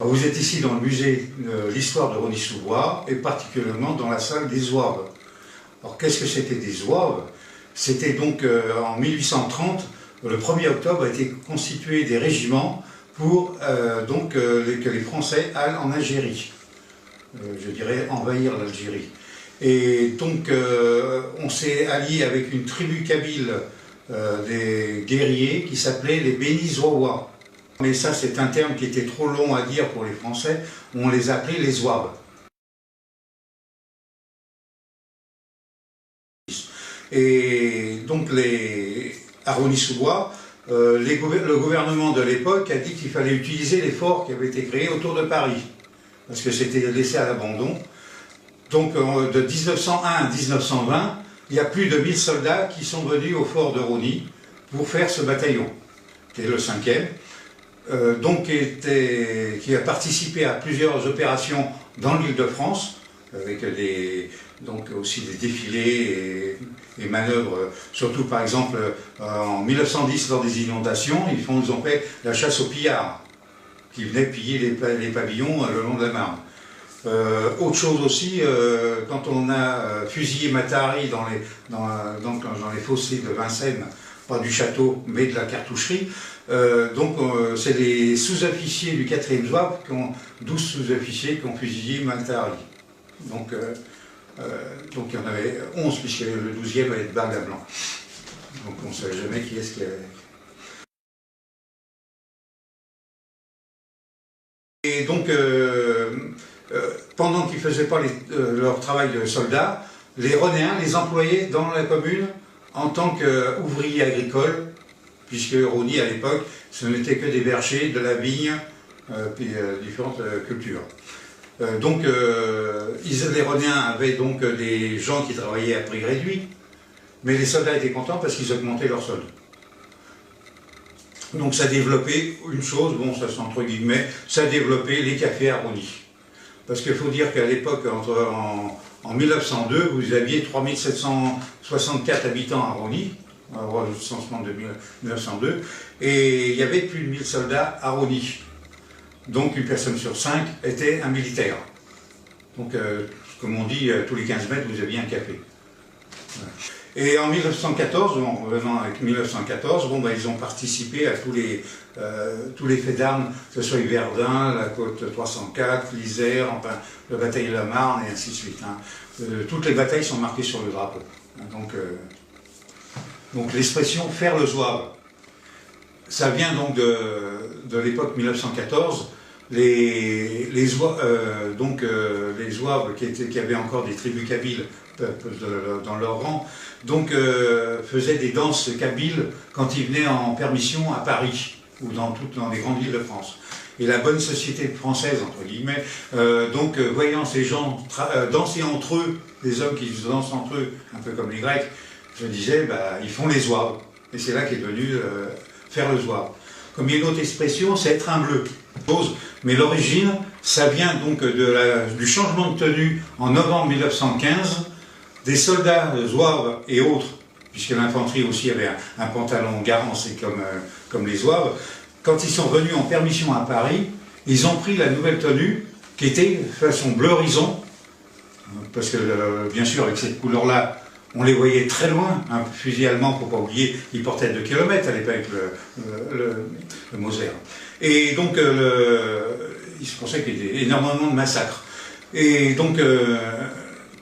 Vous êtes ici dans le musée de l'histoire de Rosny-sous-Bois et particulièrement dans la salle des zouaves. Alors qu'est-ce que c'était des zouaves? C'était donc en 1830, le 1er octobre, a été constitué des régiments pour que les Français aillent en Algérie. Je dirais envahir l'Algérie. Et donc on s'est allié avec une tribu kabyle des guerriers qui s'appelait les Béni Zouawa. Mais ça, c'est un terme qui était trop long à dire pour les Français. On les appelait les zouaves. Et donc, à Rosny-sous-Bois, le gouvernement de l'époque a dit qu'il fallait utiliser les forts qui avaient été créés autour de Paris, parce que c'était laissé à l'abandon. Donc, de 1901 à 1920, il y a plus de 1000 soldats qui sont venus au fort de Rosny pour faire ce bataillon, qui est le 5e. Qui a participé à plusieurs opérations dans l'Île-de-France, avec aussi des défilés et manœuvres, surtout par exemple en 1910 lors des inondations, ils ont fait la chasse aux pillards, qui venaient piller les pavillons le long de la Marne. Autre chose aussi, quand on a fusillé Matahari dans les fossés de Vincennes, pas du château, mais de la cartoucherie. C'est les sous-officiers du 4e zouave, 12 sous-officiers qui ont fusillé Matahari. Donc il y en avait 11, puisque le 12e allait de bague à blanc. Donc on ne savait jamais qui est-ce qui avait. Et donc, pendant qu'ils ne faisaient pas leur travail de soldats, les Ronéens les employaient dans la commune en tant qu'ouvriers agricoles, puisque Rosny à l'époque, ce n'était que des bergers, de la vigne, puis différentes cultures. Les Ronéens avaient donc des gens qui travaillaient à prix réduit, mais les soldats étaient contents parce qu'ils augmentaient leur solde. Donc ça développait une chose, bon ça c'est entre guillemets, ça développait les cafés à Rosny. Parce qu'il faut dire qu'à l'époque, en 1902, vous aviez 3764 habitants à Rosny, au recensement de 1902, et il y avait plus de 1000 soldats à Rosny. Donc une personne sur 5 était un militaire. Donc, comme on dit, tous les 15 mètres, vous aviez un café. Voilà. Et en 1914, en revenant avec 1914, ils ont participé à tous les faits d'armes, que ce soit Verdun, la côte 304, l'Isère, enfin, la bataille de la Marne, et ainsi de suite. Toutes les batailles sont marquées sur le drapeau. Donc l'expression « faire le zouave », ça vient donc de l'époque 1914. Les zouaves qui avaient encore des tribus kabyles dans leur rang, faisaient des danses kabyles quand ils venaient en permission à Paris ou dans les grandes villes de France. Et la bonne société française, entre guillemets, voyant ces gens danser entre eux, des hommes qui se dansent entre eux, un peu comme les Grecs, je disais, ils font les zouaves. Et c'est là qu'est devenu faire le zouave. Comme il y a une autre expression, c'est être un bleu. Mais l'origine, ça vient donc du changement de tenue en novembre 1915, des soldats zouaves et autres, puisque l'infanterie aussi avait un pantalon garancé comme les zouaves. Quand ils sont venus en permission à Paris, ils ont pris la nouvelle tenue qui était façon bleu horizon, parce que bien sûr avec cette couleur-là, on les voyait très loin, un fusil allemand, il ne faut pas oublier, il portait 2 km à l'époque, le Moser. Et donc, il se pensait qu'il y avait énormément de massacres. Et donc,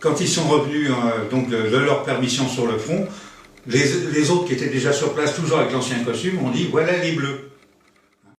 quand ils sont revenus de leur permission sur le front, les autres qui étaient déjà sur place, toujours avec l'ancien costume, ont dit « voilà les bleus ».